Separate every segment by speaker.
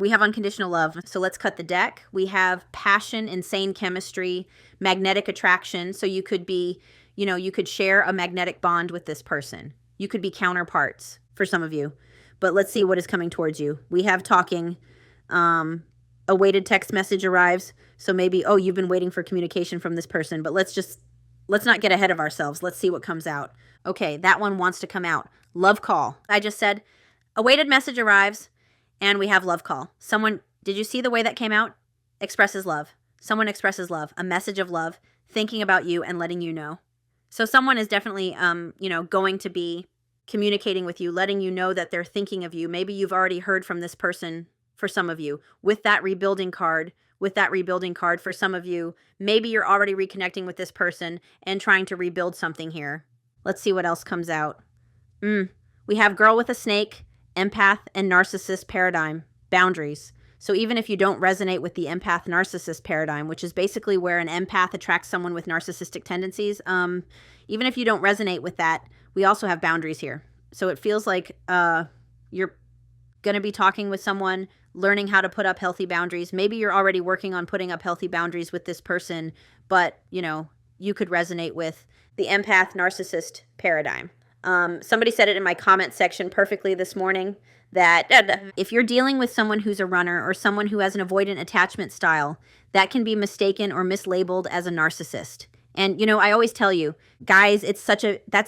Speaker 1: We have unconditional love. So let's cut the deck. We have passion, insane chemistry, magnetic attraction. So you could be, you could share a magnetic bond with this person. You could be counterparts for some of you. But let's see what is coming towards you. We have talking. A weighted text message arrives. So maybe, oh, you've been waiting for communication from this person. But let's not get ahead of ourselves. Let's see what comes out. Okay, that one wants to come out. Love call. I just said a weighted message arrives. And we have love call. Someone, did you see the way that came out? Expresses love. Someone expresses love, a message of love, thinking about you and letting you know. So someone is definitely, going to be communicating with you, letting you know that they're thinking of you. Maybe you've already heard from this person for some of you. With that rebuilding card for some of you, maybe you're already reconnecting with this person and trying to rebuild something here. Let's see what else comes out. We have girl with a snake, empath and narcissist paradigm, boundaries. So even if you don't resonate with the empath narcissist paradigm, which is basically where an empath attracts someone with narcissistic tendencies, even if you don't resonate with that, we also have boundaries here. So it feels like you're going to be talking with someone, learning how to put up healthy boundaries. Maybe you're already working on putting up healthy boundaries with this person, but you could resonate with the empath narcissist paradigm. Somebody said it in my comment section perfectly this morning that if you're dealing with someone who's a runner or someone who has an avoidant attachment style, that can be mistaken or mislabeled as a narcissist. And, I always tell you, guys, that's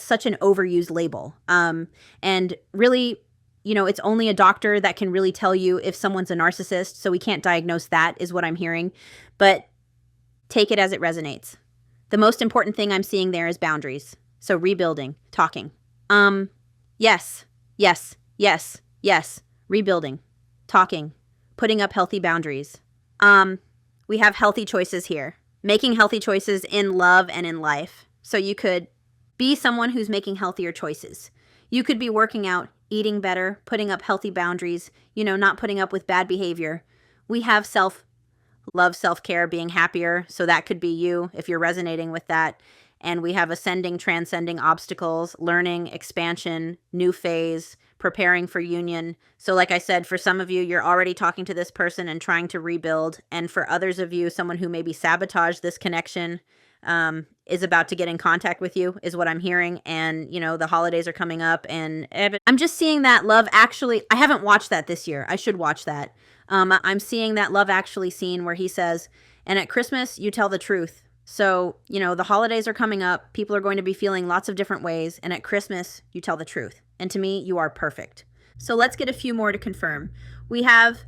Speaker 1: such an overused label. And really, it's only a doctor that can really tell you if someone's a narcissist. So we can't diagnose that, is what I'm hearing. But take it as it resonates. The most important thing I'm seeing there is boundaries. So rebuilding, talking. Yes. Rebuilding, talking, putting up healthy boundaries. We have healthy choices here. Making healthy choices in love and in life. So you could be someone who's making healthier choices. You could be working out, eating better, putting up healthy boundaries, not putting up with bad behavior. We have self-love, self-care, being happier. So that could be you if you're resonating with that. And we have ascending, transcending obstacles, learning, expansion, new phase, preparing for union. So like I said, for some of you, you're already talking to this person and trying to rebuild. And for others of you, someone who maybe sabotaged this connection is about to get in contact with you, is what I'm hearing. And, the holidays are coming up. And I'm just seeing that Love Actually. I haven't watched that this year. I should watch that. I'm seeing that Love Actually scene where he says, and at Christmas, you tell the truth. So, the holidays are coming up. People are going to be feeling lots of different ways. And at Christmas, you tell the truth. And to me, you are perfect. So let's get a few more to confirm. We have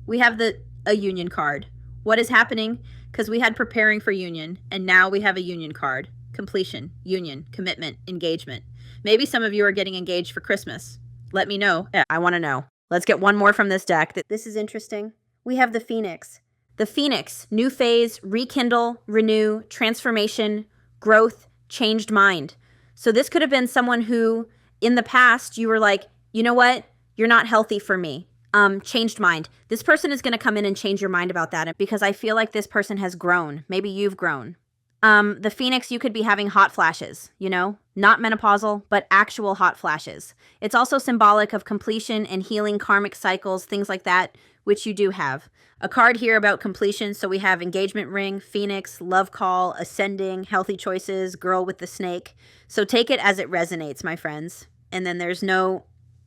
Speaker 1: a union card. What is happening? Because we had preparing for union, and now we have a union card. Completion, union, commitment, engagement. Maybe some of you are getting engaged for Christmas. Let me know. Yeah, I want to know. Let's get one more from this deck. This is interesting. We have the Phoenix. The Phoenix, new phase, rekindle, renew, transformation, growth, changed mind. So this could have been someone who, in the past, you were like, you know what? You're not healthy for me. Changed mind. This person is going to come in and change your mind about that because I feel like this person has grown. Maybe you've grown. The Phoenix, you could be having hot flashes, not menopausal, but actual hot flashes. It's also symbolic of completion and healing karmic cycles, things like that, which you do have. A card here about completion. So we have engagement ring, Phoenix, love call, ascending, healthy choices, girl with the snake. So take it as it resonates, my friends. And then there's no,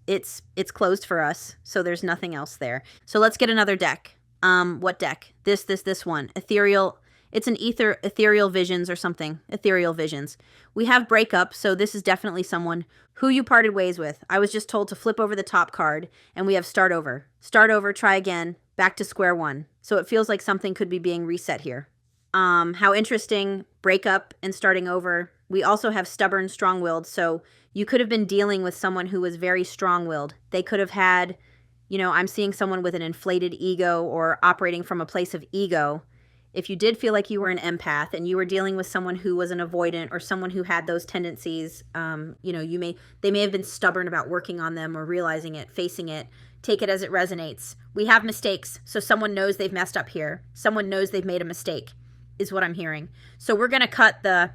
Speaker 1: it's closed for us. So there's nothing else there. So let's get another deck. What deck? This one. Ethereal. It's an ethereal visions or something. Ethereal visions. We have breakup. So this is definitely someone who you parted ways with. I was just told to flip over the top card and we have start over. Start over, try again, back to square one. So it feels like something could be being reset here. How interesting, breakup and starting over. We also have stubborn, strong-willed. So you could have been dealing with someone who was very strong-willed. They could have had, I'm seeing someone with an inflated ego or operating from a place of ego. If you did feel like you were an empath and you were dealing with someone who was an avoidant or someone who had those tendencies, they may have been stubborn about working on them or realizing it, facing it. Take it as it resonates. We have mistakes. So someone knows they've messed up here. Someone knows they've made a mistake, is what I'm hearing. So we're going to cut the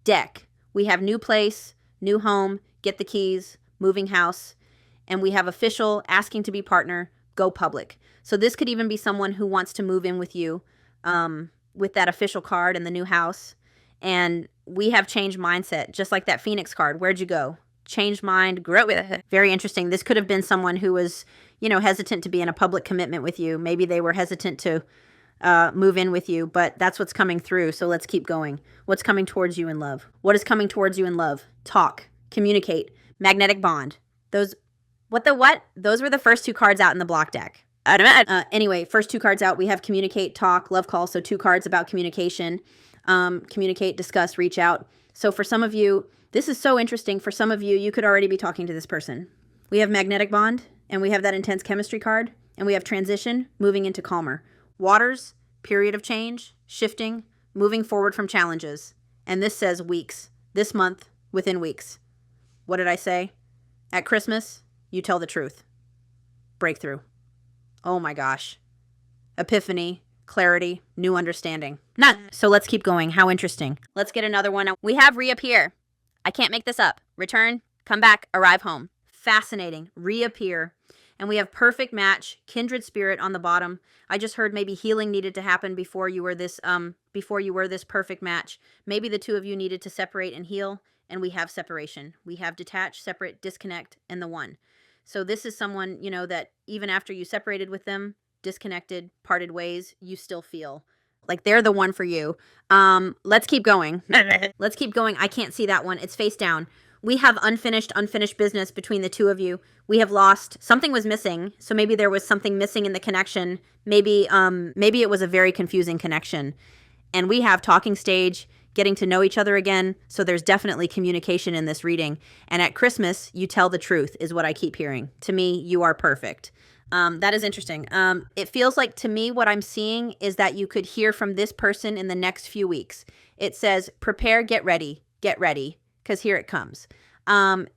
Speaker 1: deck. We have new place, new home, get the keys, moving house, and we have official, asking to be partner, go public. So this could even be someone who wants to move in with you with that official card in the new house. And we have changed mindset, just like that Phoenix card. Where'd you go? Changed mind, grew up with it. Very interesting. This could have been someone who was, you know, hesitant to be in a public commitment with you. Maybe they were hesitant to move in with you, but that's what's coming through. So let's keep going. What's coming towards you in love? What is coming towards you in love? Talk, communicate, magnetic bond. Those, what? Those were the first 2 cards out in the block deck. Anyway, first 2 cards out, we have communicate, talk, love call. So 2 cards about communication, communicate, discuss, reach out. So for some of you, this is so interesting. For some of you, you could already be talking to this person. We have magnetic bond, and we have that intense chemistry card, and we have transition, moving into calmer. Waters, period of change, shifting, moving forward from challenges. And this says weeks. This month, within weeks. What did I say? At Christmas, you tell the truth. Breakthrough. Oh my gosh. Epiphany, clarity, new understanding. So let's keep going. How interesting. Let's get another one. We have reappear. I can't make this up. Return, come back, arrive home. Fascinating. Reappear. And we have perfect match, kindred spirit on the bottom. I just heard maybe healing needed to happen before you were this perfect match. Maybe the 2 of you needed to separate and heal, and we have separation. We have detach, separate, disconnect, and the one. So this is someone, you know, that even after you separated with them, disconnected, parted ways, you still feel like they're the one for you. Let's keep going. Let's keep going. I can't see that one. It's face down. We have unfinished business between the 2 of you. We have lost, something was missing. So maybe there was something missing in the connection. Maybe it was a very confusing connection. And we have talking stage, getting to know each other again. So there's definitely communication in this reading. And at Christmas, you tell the truth is what I keep hearing. To me, you are perfect. That is interesting. It feels like to me what I'm seeing is that you could hear from this person in the next few weeks. It says, prepare, get ready, because here it comes.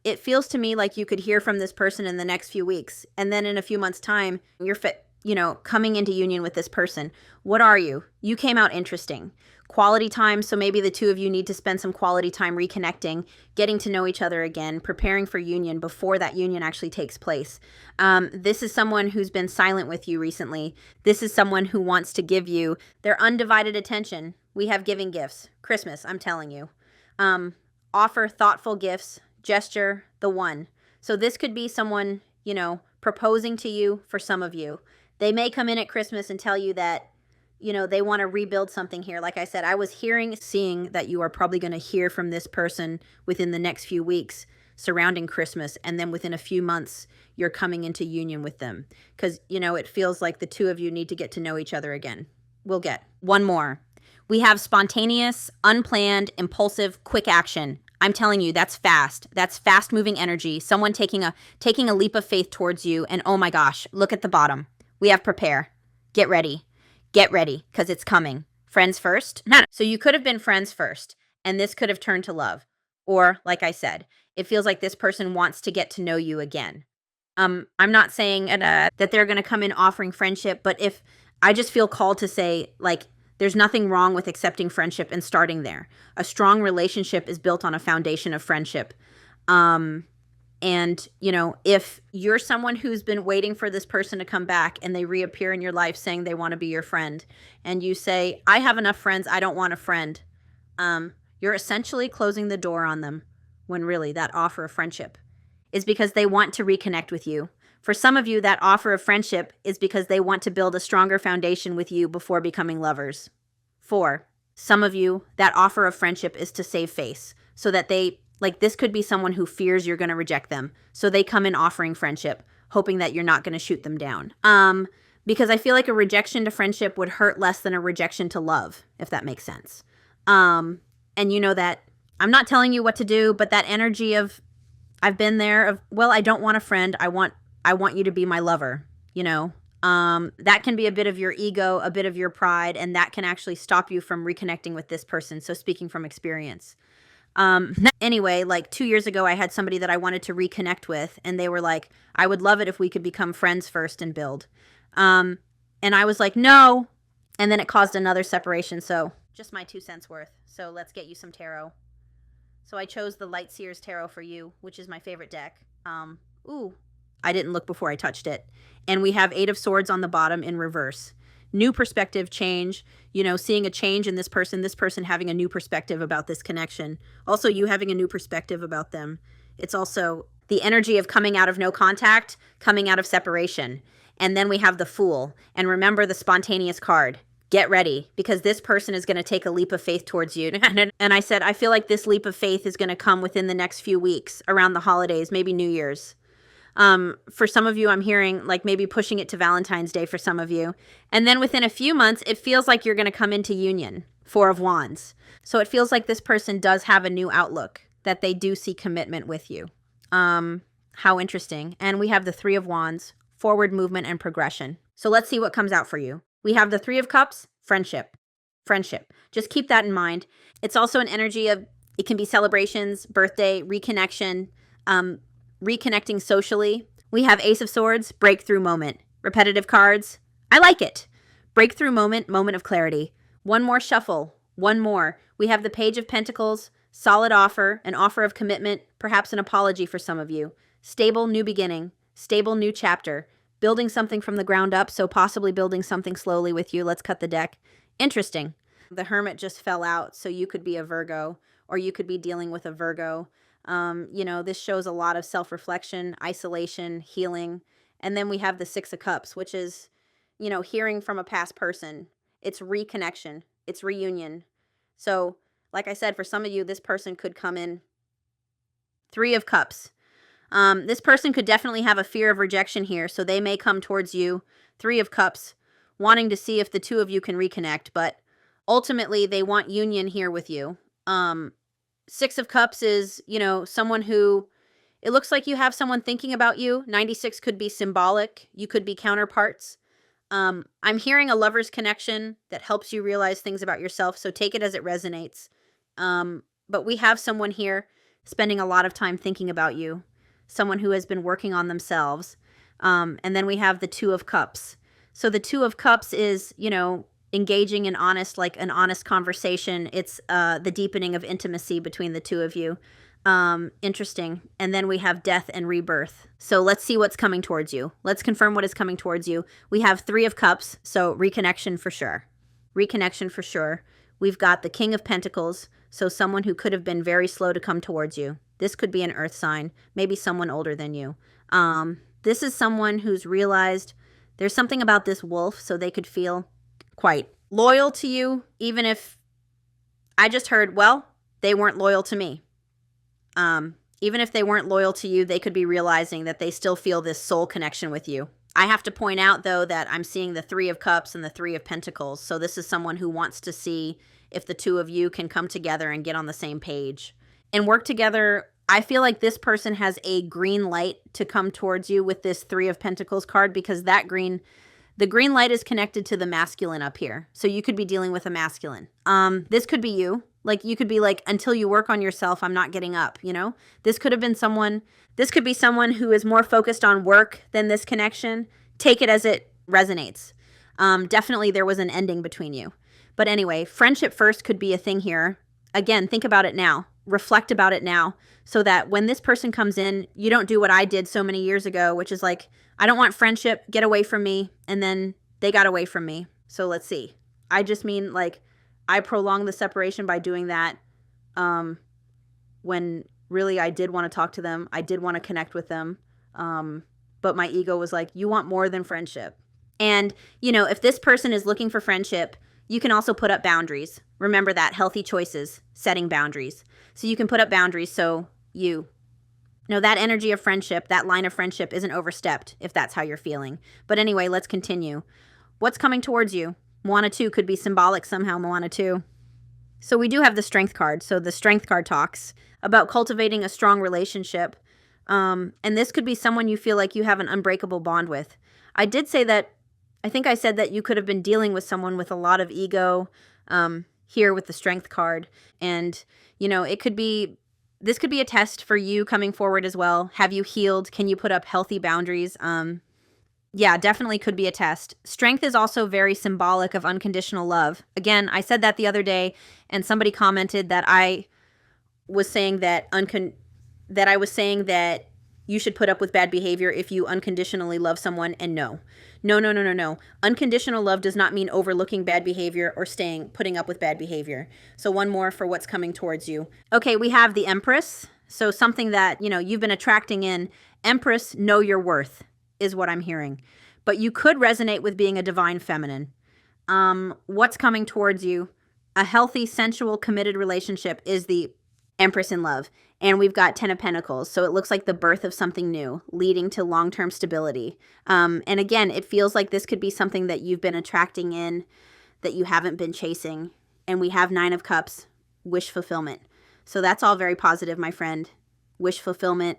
Speaker 1: It feels to me like you could hear from this person in the next few weeks. And then in a few months' time, you're coming into union with this person. What are you? You came out interesting. Quality time, so maybe the 2 of you need to spend some quality time reconnecting, getting to know each other again, preparing for union before that union actually takes place. This is someone who's been silent with you recently. This is someone who wants to give you their undivided attention. We have giving gifts. Christmas, I'm telling you. Offer thoughtful gifts, gesture, the one. So this could be someone, you know, proposing to you for some of you. They may come in at Christmas and tell you that, you know, they want to rebuild something here. Like I said, I was seeing that you are probably going to hear from this person within the next few weeks surrounding Christmas. And then within a few months, you're coming into union with them. Because, you know, it feels like the 2 of you need to get to know each other again. We'll get one more. We have spontaneous, unplanned, impulsive, quick action. I'm telling you, that's fast. That's fast-moving energy. Someone taking a leap of faith towards you. And oh my gosh, look at the bottom. We have prepare. Get ready. Get ready, because it's coming. Friends first? No. So you could have been friends first, and this could have turned to love. Or, like I said, it feels like this person wants to get to know you again. I'm not saying that they're going to come in offering friendship, but if I just feel called to say, like, there's nothing wrong with accepting friendship and starting there. A strong relationship is built on a foundation of friendship. And, you know, if you're someone who's been waiting for this person to come back and they reappear in your life saying they want to be your friend, and you say, I have enough friends, I don't want a friend, you're essentially closing the door on them, when really that offer of friendship is because they want to reconnect with you. For some of you, that offer of friendship is because they want to build a stronger foundation with you before becoming lovers. 4, some of you, that offer of friendship is to save face, so that this could be someone who fears you're going to reject them. So they come in offering friendship, hoping that you're not going to shoot them down. Because I feel like a rejection to friendship would hurt less than a rejection to love, if that makes sense. And you know that I'm not telling you what to do, but that energy of, I've been there, of, well, I don't want a friend. I want you to be my lover, you know. That can be a bit of your ego, a bit of your pride, and that can actually stop you from reconnecting with this person. So speaking from experience. Anyway, like 2 years ago, I had somebody that I wanted to reconnect with, and they were like, I would love it if we could become friends first and build. And I was like, no. And then it caused another separation. So just my 2 cents worth. So let's get you some tarot. So I chose the Light Seers Tarot for you, which is my favorite deck. Ooh, I didn't look before I touched it. And we have 8 of Swords on the bottom in reverse. New perspective change, you know, seeing a change in this person having a new perspective about this connection. Also, you having a new perspective about them. It's also the energy of coming out of no contact, coming out of separation. And then we have the Fool. And remember the spontaneous card. Get ready, because this person is going to take a leap of faith towards you. And I said, I feel like this leap of faith is going to come within the next few weeks, around the holidays, maybe New Year's. For some of you, I'm hearing like maybe pushing it to Valentine's Day for some of you. And then within a few months, it feels like you're going to come into union. 4 of Wands. So it feels like this person does have a new outlook, that they do see commitment with you. How interesting. And we have the 3 of Wands, forward movement and progression. So let's see what comes out for you. We have the 3 of Cups, friendship. Friendship. Just keep that in mind. It's also an energy of, it can be celebrations, birthday, reconnection, reconnecting socially. We have Ace of Swords, breakthrough moment. Repetitive cards. I like it. Breakthrough moment, moment of clarity. One more shuffle. One more. We have the Page of Pentacles, solid offer, an offer of commitment, perhaps an apology for some of you. Stable new beginning, stable new chapter. Building something from the ground up, so possibly building something slowly with you. Let's cut the deck. Interesting. The Hermit just fell out, so you could be a Virgo, or you could be dealing with a Virgo. You know, this shows a lot of self-reflection, isolation, healing. And then we have the 6 of Cups, which is, you know, hearing from a past person. It's reconnection. It's reunion. So, like I said, for some of you, this person could come in. 3 of Cups. This person could definitely have a fear of rejection here, so they may come towards you. 3 of Cups, wanting to see if the 2 of you can reconnect, but ultimately they want union here with you. 6 of Cups is, you know, someone who, it looks like you have someone thinking about you. 96 could be symbolic. You could be counterparts. I'm hearing a lover's connection that helps you realize things about yourself, so take it as it resonates. But we have someone here spending a lot of time thinking about you. Someone who has been working on themselves. And then we have the 2 of Cups. So the 2 of Cups is, you know, engaging in honest, like an honest conversation. It's the deepening of intimacy between the 2 of you. Interesting. And then we have death and rebirth. So let's see what's coming towards you. Let's confirm what is coming towards you. We have 3 of Cups, so reconnection for sure. Reconnection for sure. We've got the King of Pentacles, so someone who could have been very slow to come towards you. This could be an earth sign, maybe someone older than you. This is someone who's realized there's something about this wolf, so they could feel quite loyal to you, even if I just heard, well, they weren't loyal to me. Even if they weren't loyal to you, they could be realizing that they still feel this soul connection with you. I have to point out, though, that I'm seeing the 3 of Cups and the 3 of Pentacles, so this is someone who wants to see if the 2 of you can come together and get on the same page and work together. I feel like this person has a green light to come towards you with this 3 of Pentacles card, because that the green light is connected to the masculine up here. So you could be dealing with a masculine. This could be you. Like, you could be like, until you work on yourself, I'm not getting up, you know? This could have been someone, this could be someone who is more focused on work than this connection. Take it as it resonates. Definitely there was an ending between you. But anyway, friendship first could be a thing here. Again, think about it now. Reflect about it now, so that when this person comes in, you don't do what I did so many years ago, which is like, I don't want friendship, get away from me, and then they got away from me. So let's see. I just mean, like, I prolonged the separation by doing that when really I did want to talk to them. I did want to connect with them. But my ego was like, you want more than friendship. And, you know, if this person is looking for friendship, you can also put up boundaries. Remember that, healthy choices, setting boundaries. So you can put up boundaries so you know that energy of friendship, that line of friendship isn't overstepped, if that's how you're feeling. But anyway, let's continue. What's coming towards you? Moana 2 could be symbolic somehow, Moana 2. So we do have the Strength card. So the Strength card talks about cultivating a strong relationship. And this could be someone you feel like you have an unbreakable bond with. I did say that, I think I said that you could have been dealing with someone with a lot of ego here with the Strength card. And, you know, it could be, this could be a test for you coming forward as well. Have you healed? Can you put up healthy boundaries? Yeah, definitely could be a test. Strength is also very symbolic of unconditional love. Again, I said that the other day, and somebody commented that I was saying that you should put up with bad behavior if you unconditionally love someone, and no. No, no, no, no, no. Unconditional love does not mean overlooking bad behavior or putting up with bad behavior. So one more for what's coming towards you. Okay, we have the Empress. So something that, you've been attracting in. Empress, know your worth is what I'm hearing. But you could resonate with being a divine feminine. What's coming towards you? A healthy, sensual, committed relationship is the Empress in love. And we've got 10 of Pentacles. So it looks like the birth of something new, leading to long-term stability. And again, it feels like this could be something that you've been attracting in, that you haven't been chasing. And we have 9 of Cups, wish fulfillment. So that's all very positive, my friend. Wish fulfillment,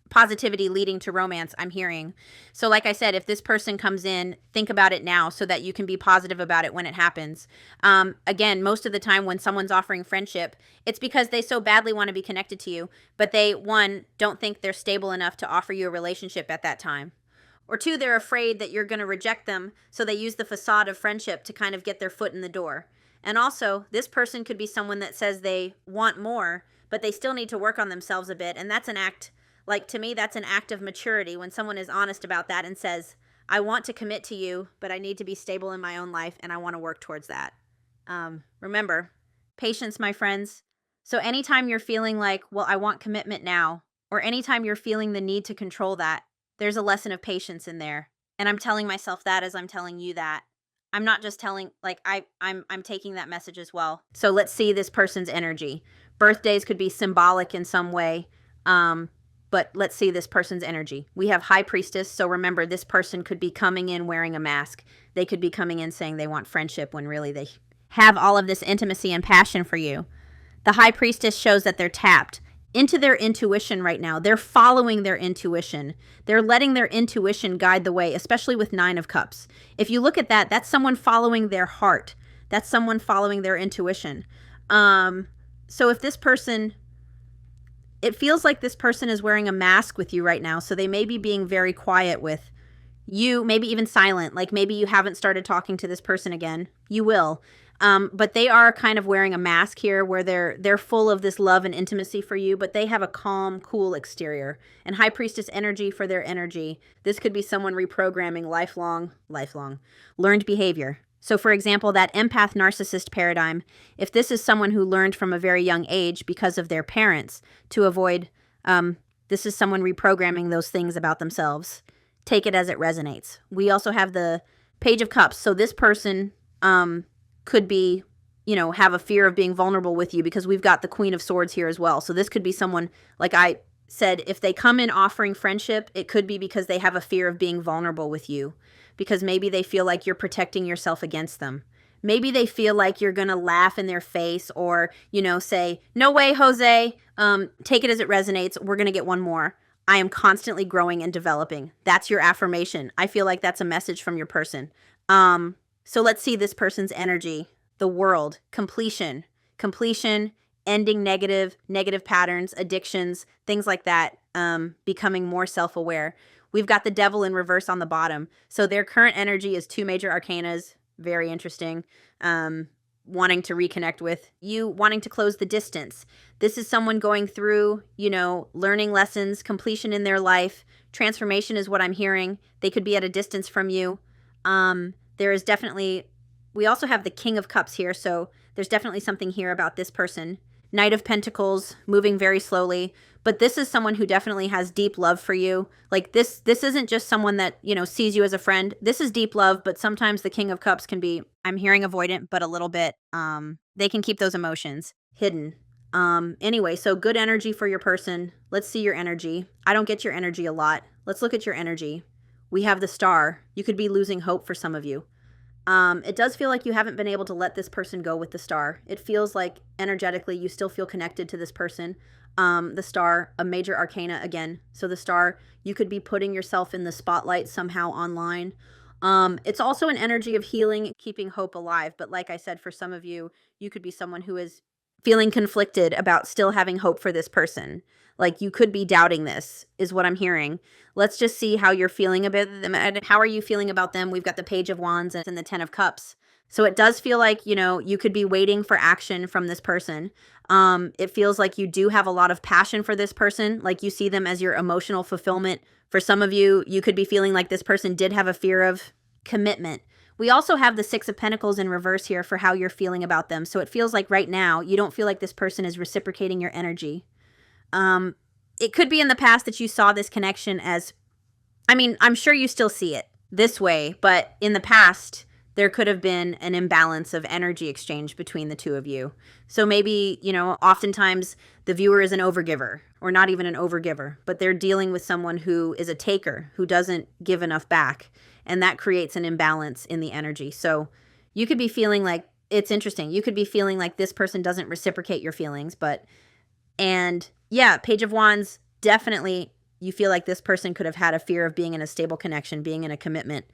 Speaker 1: positivity leading to romance, I'm hearing. So like I said, if this person comes in, think about it now so that you can be positive about it when it happens. Again, most of the time when someone's offering friendship, it's because they so badly want to be connected to you, but they, 1, don't think they're stable enough to offer you a relationship at that time. Or 2, they're afraid that you're going to reject them, so they use the facade of friendship to kind of get their foot in the door. And also, this person could be someone that says they want more, but they still need to work on themselves a bit, and that's an act. Like, to me, that's an act of maturity when someone is honest about that and says, I want to commit to you, but I need to be stable in my own life, and I want to work towards that. Remember, patience, my friends. So anytime you're feeling like, well, I want commitment now, or anytime you're feeling the need to control that, there's a lesson of patience in there. And I'm telling myself that as I'm telling you that. I'm not just telling, like, I'm taking that message as well. So let's see this person's energy. Birthdays could be symbolic in some way. But let's see this person's energy. We have High Priestess, so remember, this person could be coming in wearing a mask. They could be coming in saying they want friendship when really they have all of this intimacy and passion for you. The High Priestess shows that they're tapped into their intuition right now. They're following their intuition. They're letting their intuition guide the way, especially with 9 of Cups. If you look at that, that's someone following their heart. That's someone following their intuition. So if this person... It feels like this person is wearing a mask with you right now, so they may be being very quiet with you, maybe even silent, like maybe you haven't started talking to this person again. You will. But they are kind of wearing a mask here where they're full of this love and intimacy for you, but they have a calm, cool exterior. And High Priestess energy for their energy. This could be someone reprogramming lifelong, learned behavior. So for example, that empath narcissist paradigm, if this is someone who learned from a very young age because of their parents to avoid, this is someone reprogramming those things about themselves. Take it as it resonates. We also have the Page of Cups. So this person could be, have a fear of being vulnerable with you because we've got the Queen of Swords here as well. So this could be someone, like I said, if they come in offering friendship, it could be because they have a fear of being vulnerable with you. Because maybe they feel like you're protecting yourself against them. Maybe they feel like you're going to laugh in their face or, say, no way, Jose, take it as it resonates. We're going to get one more. I am constantly growing and developing. That's your affirmation. I feel like that's a message from your person. So let's see this person's energy. The World, completion, ending negative patterns, addictions, things like that, becoming more self-aware. We've got the Devil in reverse on the bottom. So their current energy is 2 major arcanas. Very interesting. Wanting to reconnect with you, wanting to close the distance. This is someone going through, learning lessons, completion in their life. Transformation is what I'm hearing. They could be at a distance from you. There is definitely, we also have the King of Cups here. So there's definitely something here about this person. Knight of Pentacles, moving very slowly. But this is someone who definitely has deep love for you. Like this isn't just someone that, sees you as a friend. This is deep love, but sometimes the King of Cups can be, I'm hearing avoidant, but a little bit, they can keep those emotions hidden. Anyway, so good energy for your person. Let's see your energy. I don't get your energy a lot. Let's look at your energy. We have the Star. You could be losing hope for some of you. It does feel like you haven't been able to let this person go with the Star. It feels like energetically you still feel connected to this person. The Star, a major arcana again. So the Star, you could be putting yourself in the spotlight somehow online. It's also an energy of healing, keeping hope alive. But like I said, for some of you, you could be someone who is feeling conflicted about still having hope for this person. Like you could be doubting this, is what I'm hearing. Let's just see how you're feeling about them. How are you feeling about them? We've got the Page of Wands and the Ten of Cups. So it does feel like, you know, you could be waiting for action from this person. It feels like you do have a lot of passion for this person. Like you see them as your emotional fulfillment. For some of you, you could be feeling like this person did have a fear of commitment. We also have the Six of Pentacles in reverse here for how you're feeling about them. So it feels like right now, you don't feel like this person is reciprocating your energy. It could be in the past that you saw this connection as, I mean, I'm sure you still see it this way, but in the past, there could have been an imbalance of energy exchange between the two of you. So maybe, you know, oftentimes the viewer is an overgiver, or not even an overgiver, but they're dealing with someone who is a taker, who doesn't give enough back. And that creates an imbalance in the energy. So you could be feeling like, it's interesting, you could be feeling like this person doesn't reciprocate your feelings, and yeah, Page of Wands, definitely you feel like this person could have had a fear of being in a stable connection, being in a commitment.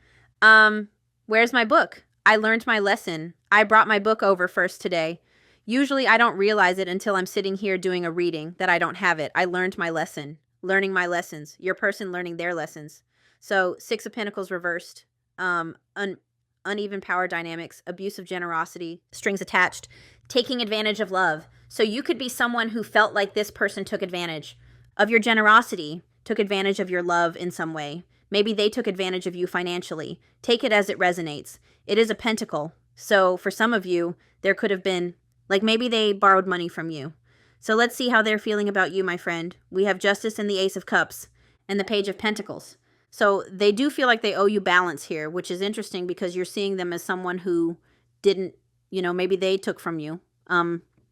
Speaker 1: Where's my book? I learned my lesson. I brought my book over first today. Usually I don't realize it until I'm sitting here doing a reading that I don't have it. I learned my lesson, learning my lessons, your person learning their lessons. So Six of Pentacles reversed, uneven power dynamics, abuse of generosity, strings attached, taking advantage of love. So you could be someone who felt like this person took advantage of your generosity, took advantage of your love in some way. Maybe they took advantage of you financially. Take it as it resonates. It is a pentacle. So for some of you, there could have been, like maybe they borrowed money from you. So let's see how they're feeling about you, my friend. We have Justice and the Ace of Cups and the Page of Pentacles. So they do feel like they owe you balance here, which is interesting because you're seeing them as someone who didn't, you know, maybe they took from you.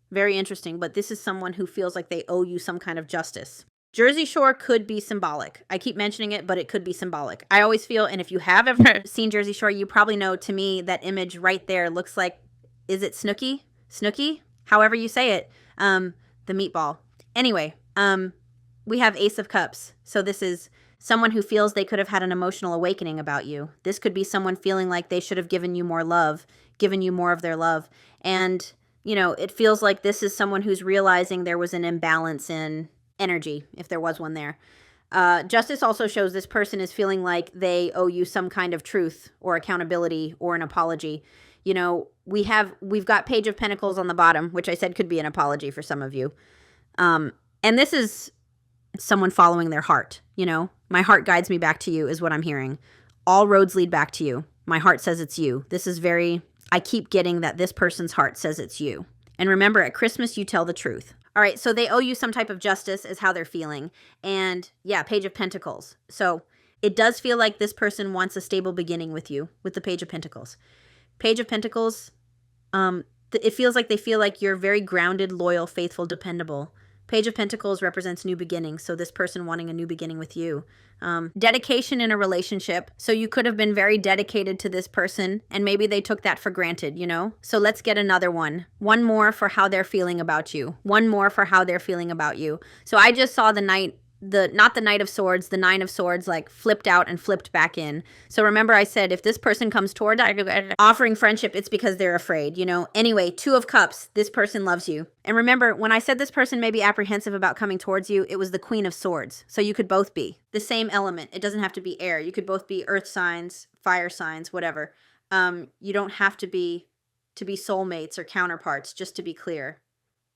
Speaker 1: Very interesting, but this is someone who feels like they owe you some kind of justice. Jersey Shore could be symbolic. I keep mentioning it, but it could be symbolic. I always feel, and if you have ever seen Jersey Shore, you probably know, to me, that image right there looks like, is it Snooki? Snooki? However you say it. The meatball. Anyway, we have Ace of Cups. So this is someone who feels they could have had an emotional awakening about you. This could be someone feeling like they should have given you more love, given you more of their love. And, you know, it feels like this is someone who's realizing there was an imbalance in energy, if there was one there. Justice also shows this person is feeling like they owe you some kind of truth or accountability or an apology. You know, we've got Page of Pentacles on the bottom, which I said could be an apology for some of you. And this is someone following their heart. You know, my heart guides me back to you is what I'm hearing. All roads lead back to you. My heart says it's you. This is I keep getting that this person's heart says it's you. And remember, at Christmas, you tell the truth. All right, so they owe you some type of justice is how they're feeling. And yeah, Page of Pentacles. So it does feel like this person wants a stable beginning with you, with the Page of Pentacles. Page of Pentacles, it feels like they feel like you're very grounded, loyal, faithful, dependable. Page of Pentacles represents new beginnings, so this person wanting a new beginning with you. Dedication in a relationship, so you could have been very dedicated to this person, and maybe they took that for granted, you know? So let's get another one. One more for how they're feeling about you. One more for how they're feeling about you. So I just saw not the Knight of Swords, the Nine of Swords, like flipped out and flipped back in. So remember I said, if this person comes toward offering friendship, it's because they're afraid, you know? Anyway, Two of Cups, this person loves you. And remember, when I said this person may be apprehensive about coming towards you, it was the Queen of Swords. So you could both be the same element. It doesn't have to be air. You could both be earth signs, fire signs, whatever. You don't have to be soulmates or counterparts, just to be clear.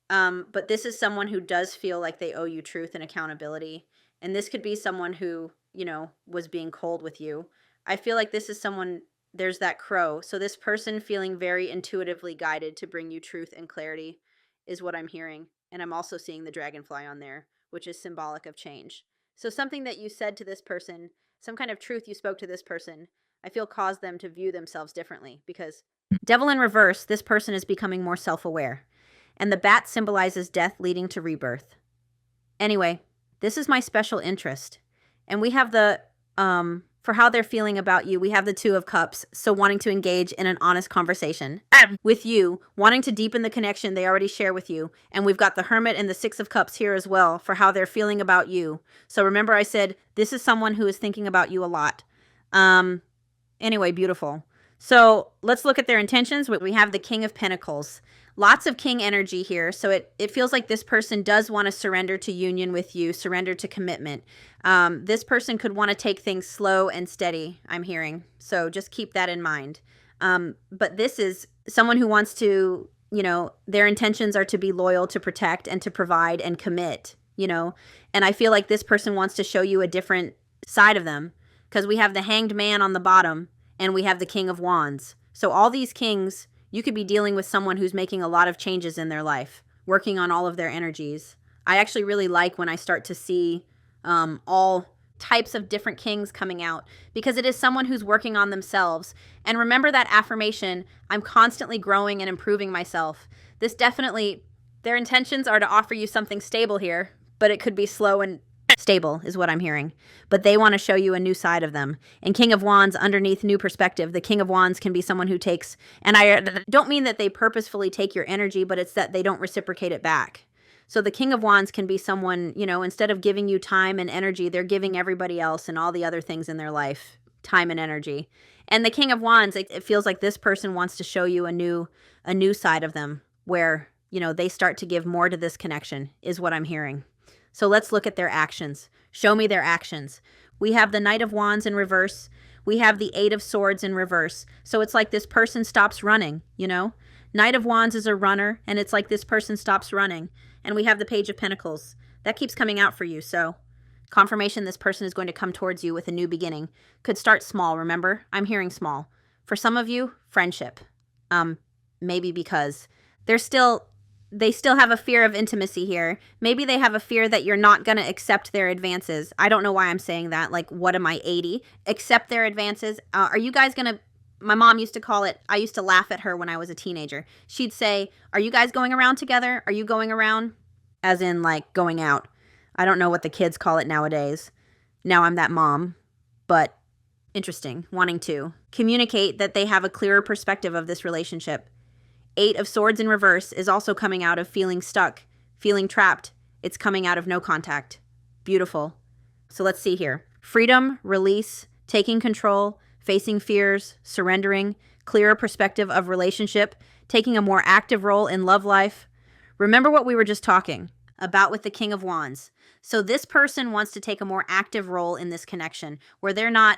Speaker 1: But this is someone who does feel like they owe you truth and accountability. And this could be someone who, you know, was being cold with you. I feel like this is someone, there's that crow. So this person feeling very intuitively guided to bring you truth and clarity is what I'm hearing. And I'm also seeing the dragonfly on there, which is symbolic of change. So something that you said to this person, some kind of truth you spoke to this person, I feel caused them to view themselves differently, because Devil in reverse, this person is becoming more self-aware. And the bat symbolizes death leading to rebirth. Anyway, this is my special interest. And we have the, for how they're feeling about you, we have the Two of Cups. So wanting to engage in an honest conversation with you, wanting to deepen the connection they already share with you. And we've got the Hermit and the Six of Cups here as well for how they're feeling about you. So remember I said, this is someone who is thinking about you a lot. Anyway, beautiful. So let's look at their intentions. We have the King of Pentacles. Lots of king energy here. So it feels like this person does want to surrender to union with you, surrender to commitment. This person could want to take things slow and steady, I'm hearing. So just keep that in mind. But this is someone who wants to, their intentions are to be loyal, to protect, and to provide and commit, And I feel like this person wants to show you a different side of them, because we have the Hanged Man on the bottom and we have the King of Wands. So all these kings, you could be dealing with someone who's making a lot of changes in their life, working on all of their energies. I actually really like when I start to see all types of different kings coming out, because it is someone who's working on themselves. And remember that affirmation, I'm constantly growing and improving myself. This definitely, their intentions are to offer you something stable here, but it could be slow and stable is what I'm hearing. But they want to show you a new side of them. And King of Wands, underneath new perspective, the King of Wands can be someone who takes, and I don't mean that they purposefully take your energy, but it's that they don't reciprocate it back. So the King of Wands can be someone, instead of giving you time and energy, they're giving everybody else and all the other things in their life time and energy. And the King of Wands, it feels like this person wants to show you a new side of them where, they start to give more to this connection is what I'm hearing. So let's look at their actions. Show me their actions. We have the Knight of Wands in reverse. We have the Eight of Swords in reverse. So it's like this person stops running, Knight of Wands is a runner, and it's like this person stops running. And we have the Page of Pentacles. That keeps coming out for you. So confirmation this person is going to come towards you with a new beginning. Could start small, remember? I'm hearing small. For some of you, friendship. Maybe because they still have a fear of intimacy here. Maybe they have a fear that you're not going to accept their advances. I don't know why I'm saying that. Like, what am I, 80? Accept their advances. Are you guys going to... My mom used to call it, I used to laugh at her when I was a teenager. She'd say, are you guys going around together? Are you going around? As in, like, going out. I don't know what the kids call it nowadays. Now I'm that mom. But interesting, wanting to communicate that they have a clearer perspective of this relationship. Eight of Swords in reverse is also coming out of feeling stuck, feeling trapped. It's coming out of no contact. Beautiful. So let's see here. Freedom, release, taking control, facing fears, surrendering, clearer perspective of relationship, taking a more active role in love life. Remember what we were just talking about with the King of Wands. So this person wants to take a more active role in this connection where they're not...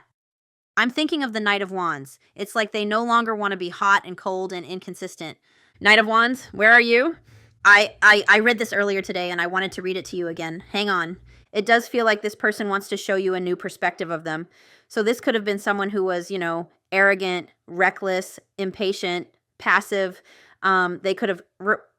Speaker 1: I'm thinking of the Knight of Wands. It's like they no longer want to be hot and cold and inconsistent. Knight of Wands, where are you? I read this earlier today and I wanted to read it to you again. Hang on. It does feel like this person wants to show you a new perspective of them. So this could have been someone who was, arrogant, reckless, impatient, passive. They could have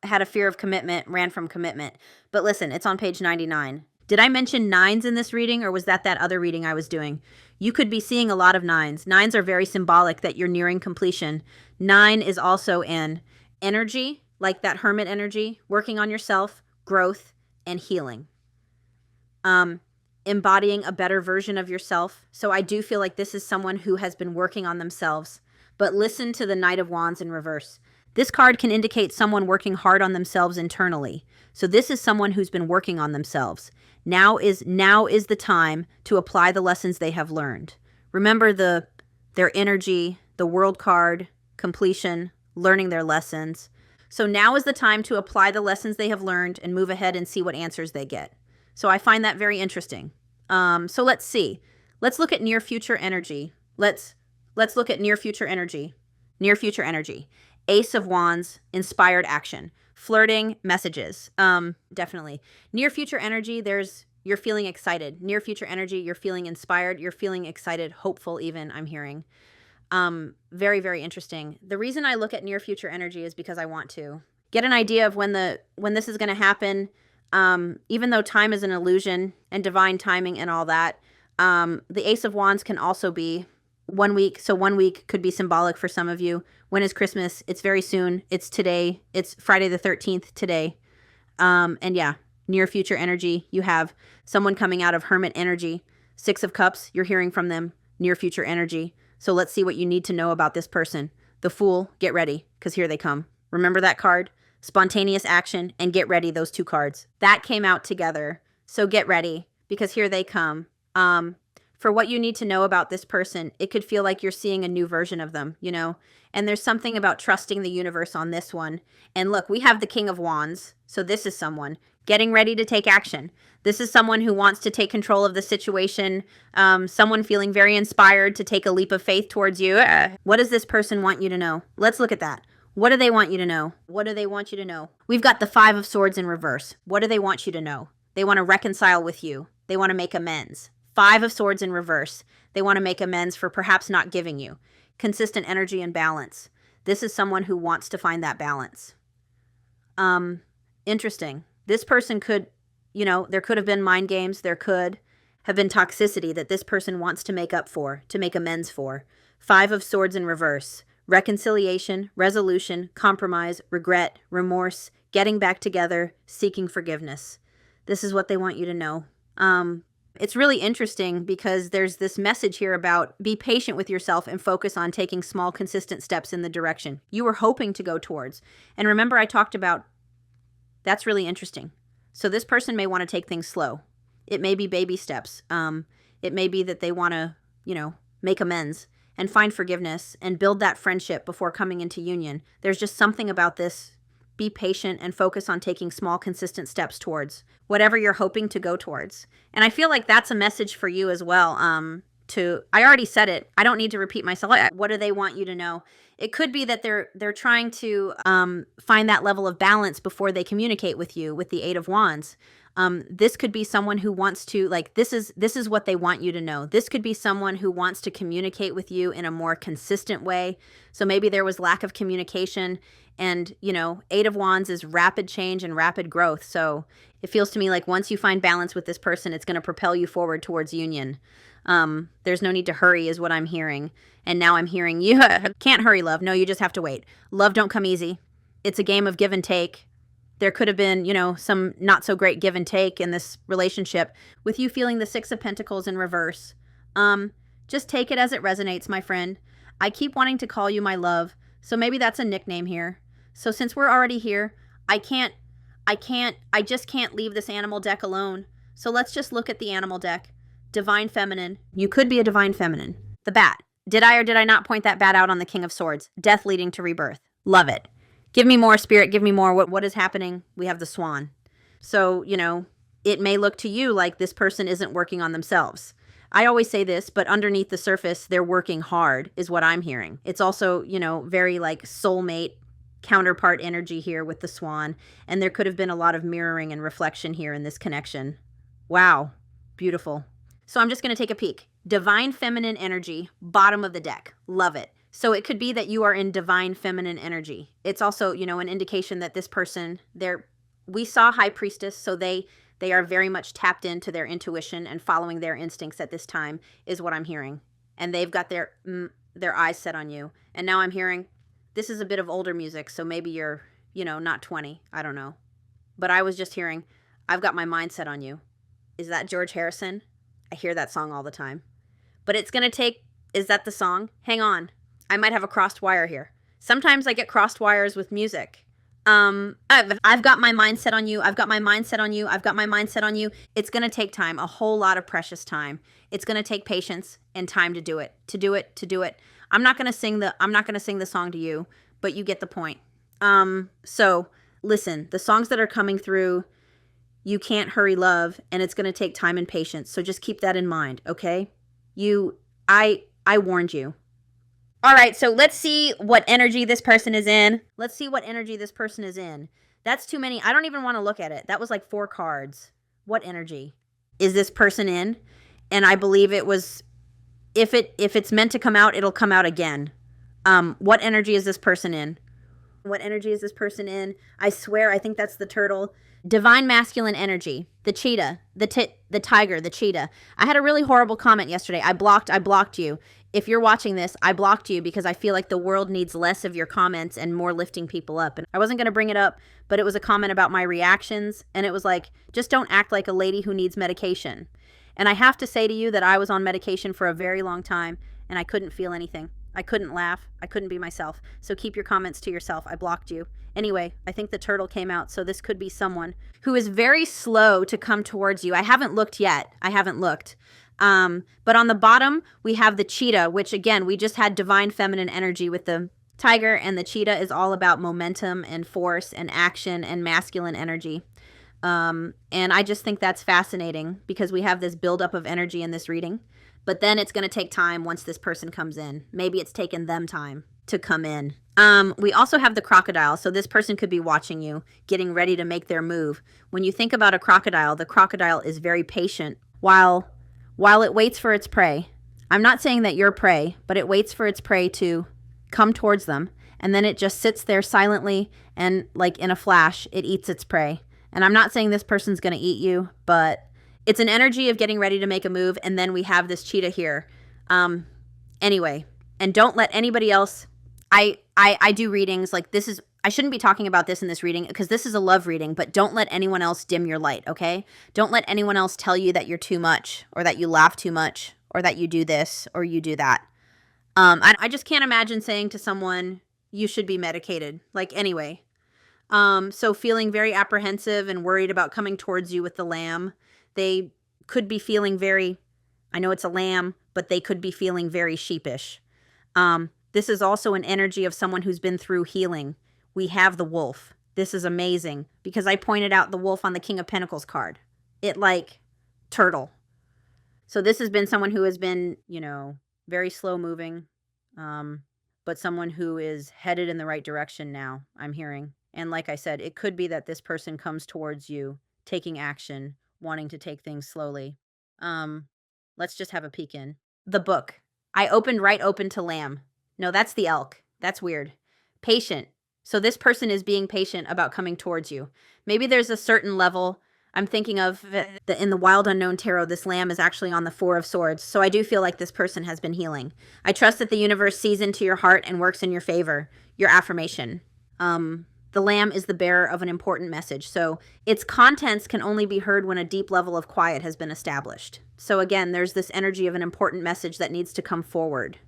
Speaker 1: had a fear of commitment, ran from commitment. But listen, it's on page 99. Did I mention nines in this reading, or was that other reading I was doing? You could be seeing a lot of nines. Nines are very symbolic that you're nearing completion. 9 is also an energy, like that hermit energy, working on yourself, growth, and healing. Embodying a better version of yourself. So I do feel like this is someone who has been working on themselves. But listen to the Knight of Wands in reverse. This card can indicate someone working hard on themselves internally. So this is someone who's been working on themselves. Now is the time to apply the lessons they have learned. Remember their energy, the World card, completion, learning their lessons. So now is the time to apply the lessons they have learned and move ahead and see what answers they get. So I find that very interesting. So let's see. Let's look at near future energy. Let's look at near future energy. Near future energy. Ace of Wands, inspired action. Flirting, messages. Definitely. Near future energy, you're feeling excited. Near future energy, you're feeling inspired. You're feeling excited, hopeful even, I'm hearing. Very, very interesting. The reason I look at near future energy is because I want to get an idea of when this is going to happen. Even though time is an illusion and divine timing and all that, the Ace of Wands can also be 1 week. So 1 week could be symbolic for some of you. When is Christmas? It's very soon. It's today. It's Friday the 13th today. And yeah, near future energy. You have someone coming out of hermit energy. 6 of Cups. You're hearing from them. Near future energy. So let's see what you need to know about this person. The Fool. Get ready, because here they come. Remember that card? Spontaneous action and get ready, those 2 cards. That came out together. So get ready, because here they come. for what you need to know about this person, it could feel like you're seeing a new version of them, you know? And there's something about trusting the universe on this one. And look, we have the King of Wands. So this is someone getting ready to take action. This is someone who wants to take control of the situation, someone feeling very inspired to take a leap of faith towards you. What does this person want you to know? Let's look at that. What do they want you to know? What do they want you to know? We've got the Five of Swords in reverse. What do they want you to know? They want to reconcile with you. They want to make amends. Five of Swords in reverse. They want to make amends for perhaps not giving you. Consistent energy and balance. This is someone who wants to find that balance. Interesting. This person could, you know, there could have been mind games. There could have been toxicity that this person wants to make up for, to make amends for. Five of Swords in reverse. Reconciliation, resolution, compromise, regret, remorse, getting back together, seeking forgiveness. This is what they want you to know. It's really interesting because there's this message here about be patient with yourself and focus on taking small, consistent steps in the direction you were hoping to go towards. And remember, I talked about that's really interesting. So this person may want to take things slow. It may be baby steps. It may be that they want to, you know, make amends and find forgiveness and build that friendship before coming into union. There's just something about this. Be patient and focus on taking small, consistent steps towards whatever you're hoping to go towards. And I feel like that's a message for you as well. I already said it. I don't need to repeat myself. What do they want you to know? It could be that they're trying to find that level of balance before they communicate with you with the Eight of Wands. This could be someone who wants to, like, this is what they want you to know. This could be someone who wants to communicate with you in a more consistent way. So maybe there was lack of communication, and, you know, Eight of Wands is rapid change and rapid growth. So it feels to me like once you find balance with this person, it's going to propel you forward towards union. There's no need to hurry is what I'm hearing. And now I'm hearing you can't hurry, love. No, you just have to wait. Love don't come easy. It's a game of give and take. There could have been, you know, some not so great give and take in this relationship with you feeling the Six of Pentacles in reverse. Just take it as it resonates, my friend. I keep wanting to call you my love. So maybe that's a nickname here. So since we're already here, I just can't leave this animal deck alone. So let's just look at the animal deck. Divine Feminine. You could be a Divine Feminine. The bat. Did I or did I not point that bat out on the King of Swords? Death leading to rebirth. Love it. Give me more, Spirit. Give me more. What is happening? We have the Swan. So, you know, it may look to you like this person isn't working on themselves. I always say this, but underneath the surface, they're working hard is what I'm hearing. It's also, you know, very like soulmate counterpart energy here with the Swan. And there could have been a lot of mirroring and reflection here in this connection. Wow. Beautiful. So I'm just going to take a peek. Divine Feminine energy, bottom of the deck. Love it. So it could be that you are in Divine Feminine energy. It's also, you know, an indication that this person, we saw High Priestess, so they are very much tapped into their intuition and following their instincts at this time is what I'm hearing. And they've got their eyes set on you. And now I'm hearing, this is a bit of older music, so maybe you're, you know, not 20. I don't know. But I was just hearing, I've got my mind set on you. Is that George Harrison? I hear that song all the time. But it's going to take, is that the song? Hang on. I might have a crossed wire here. Sometimes I get crossed wires with music. I've got my mind set on you. I've got my mind set on you. I've got my mind set on you. It's going to take time, a whole lot of precious time. It's going to take patience and time to do it, to do it, to do it. I'm not going to sing the song to you, but you get the point. So listen, the songs that are coming through, you can't hurry love, and it's going to take time and patience. So just keep that in mind. Okay. I warned you. All right, so let's see what energy this person is in. Let's see what energy this person is in. That's too many. I don't even want to look at it. That was like 4 cards. What energy is this person in? And I believe it was, if it's meant to come out, it'll come out again. What energy is this person in? What energy is this person in? I swear, I think that's the turtle. Divine masculine energy. The cheetah, the tiger, the cheetah. I had a really horrible comment yesterday. I blocked you. If you're watching this, I blocked you because I feel like the world needs less of your comments and more lifting people up. And I wasn't going to bring it up, but it was a comment about my reactions. And it was like, just don't act like a lady who needs medication. And I have to say to you that I was on medication for a very long time and I couldn't feel anything. I couldn't laugh. I couldn't be myself. So keep your comments to yourself. I blocked you. Anyway, I think the turtle came out. So this could be someone who is very slow to come towards you. I haven't looked yet. I haven't looked. But on the bottom, we have the cheetah, which again, we just had divine feminine energy with the tiger, and the cheetah is all about momentum and force and action and masculine energy. And I just think that's fascinating because we have this buildup of energy in this reading. But then it's going to take time once this person comes in. Maybe it's taken them time to come in. We also have the crocodile. So this person could be watching you, getting ready to make their move. When you think about a crocodile, the crocodile is very patient while it waits for its prey. I'm not saying that you're prey, but it waits for its prey to come towards them. And then it just sits there silently, and like in a flash, it eats its prey. And I'm not saying this person's going to eat you, but it's an energy of getting ready to make a move. And then we have this cheetah here. Anyway, and don't let anybody else. I do readings like this is. I shouldn't be talking about this in this reading because this is a love reading, but don't let anyone else dim your light, okay? Don't let anyone else tell you that you're too much or that you laugh too much or that you do this or you do that. I just can't imagine saying to someone, you should be medicated. Like, anyway. So feeling very apprehensive and worried about coming towards you with the lamb. They could be feeling very, I know it's a lamb, but they could be feeling very sheepish. This is also an energy of someone who's been through healing. We have the wolf. This is amazing because I pointed out the wolf on the King of Pentacles card. It like turtle. So this has been someone who has been, very slow moving, but someone who is headed in the right direction now, I'm hearing. And like I said, it could be that this person comes towards you, taking action, wanting to take things slowly. Let's just have a peek in. The book. I opened right open to lamb. No, that's the elk. That's weird. Patient. So this person is being patient about coming towards you. Maybe there's a certain level. I'm thinking of in the Wild Unknown Tarot, this lamb is actually on the 4 of Swords. So I do feel like this person has been healing. I trust that the universe sees into your heart and works in your favor. Your affirmation. The lamb is the bearer of an important message. So its contents can only be heard when a deep level of quiet has been established. So again, there's this energy of an important message that needs to come forward.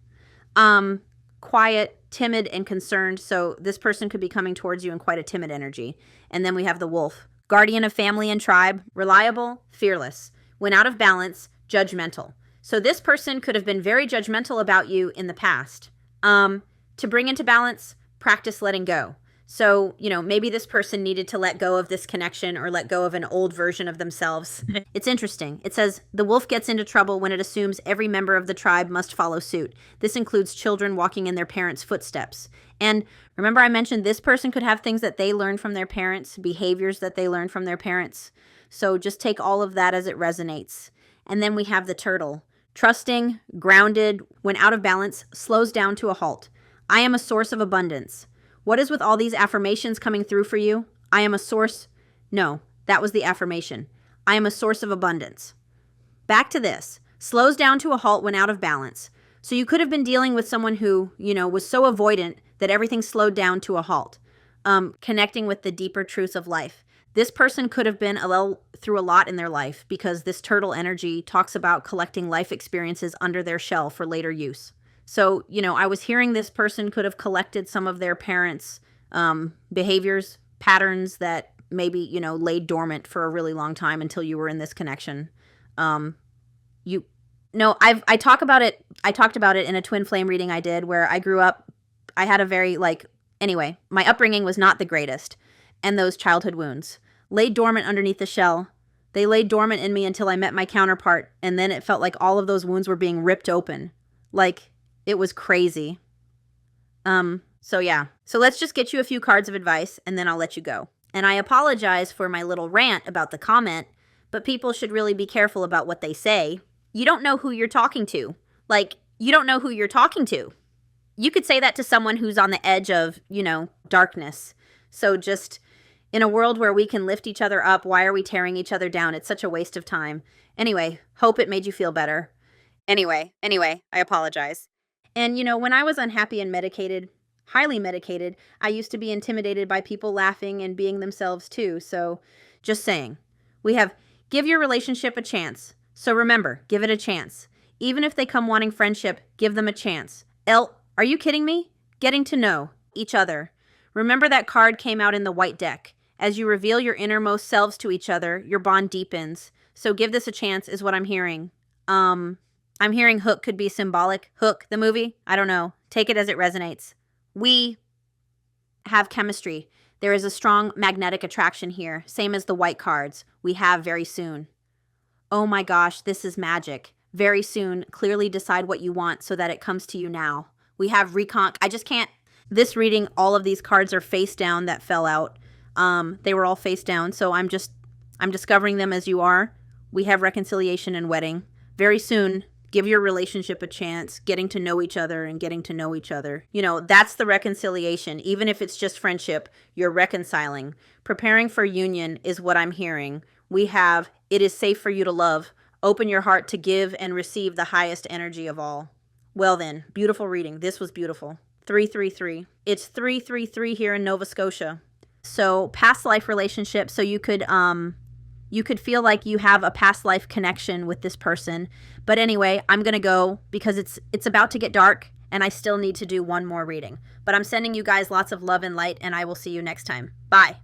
Speaker 1: Quiet, timid, and concerned. So this person could be coming towards you in quite a timid energy. And then we have the wolf. Guardian of family and tribe, reliable, fearless. When out of balance, judgmental. So this person could have been very judgmental about you in the past. To bring into balance, practice letting go. So, maybe this person needed to let go of this connection or let go of an old version of themselves. It's interesting. It says, the wolf gets into trouble when it assumes every member of the tribe must follow suit. This includes children walking in their parents' footsteps. And remember I mentioned this person could have things that they learned from their parents, behaviors that they learned from their parents. So just take all of that as it resonates. And then we have the turtle. Trusting, grounded, when out of balance, slows down to a halt. I am a source of abundance. What is with all these affirmations coming through for you? I am a source. No, that was the affirmation. I am a source of abundance. Back to this. Slows down to a halt when out of balance. So you could have been dealing with someone who, was so avoidant that everything slowed down to a halt. Connecting with the deeper truths of life. This person could have been through a lot in their life because this turtle energy talks about collecting life experiences under their shell for later use. So, I was hearing this person could have collected some of their parents' behaviors, patterns that maybe, laid dormant for a really long time until you were in this connection. I talked about it in a twin flame reading I did where I grew up. I had a very my upbringing was not the greatest. And those childhood wounds laid dormant underneath the shell. They laid dormant in me until I met my counterpart. And then it felt like all of those wounds were being ripped open. It was crazy. So yeah. So let's just get you a few cards of advice and then I'll let you go. And I apologize for my little rant about the comment, but people should really be careful about what they say. You don't know who you're talking to. You don't know who you're talking to. You could say that to someone who's on the edge of, darkness. So just in a world where we can lift each other up, why are we tearing each other down? It's such a waste of time. Anyway, hope it made you feel better. Anyway, I apologize. And, when I was unhappy and medicated, highly medicated, I used to be intimidated by people laughing and being themselves too. So just saying, we have give your relationship a chance. So remember, give it a chance. Even if they come wanting friendship, give them a chance. Are you kidding me? Getting to know each other. Remember that card came out in the white deck. As you reveal your innermost selves to each other, your bond deepens. So give this a chance is what I'm hearing. I'm hearing Hook could be symbolic. Hook, the movie. I don't know. Take it as it resonates. We have chemistry. There is a strong magnetic attraction here. Same as the white cards. We have very soon. Oh my gosh, this is magic. Very soon. Clearly decide what you want so that it comes to you now. We have reconc. I just can't. This reading, all of these cards are face down that fell out. They were all face down. So I'm discovering them as you are. We have reconciliation and wedding. Very soon. Give your relationship a chance, getting to know each other and getting to know each other. You know, that's the reconciliation. Even if it's just friendship, you're reconciling. Preparing for union is what I'm hearing. We have, it is safe for you to love. Open your heart to give and receive the highest energy of all. Well then, beautiful reading. This was beautiful. 333. It's 333 here in Nova Scotia. So past life relationship. So you could feel like you have a past life connection with this person. But anyway, I'm going to go because it's about to get dark and I still need to do one more reading. But I'm sending you guys lots of love and light and I will see you next time. Bye.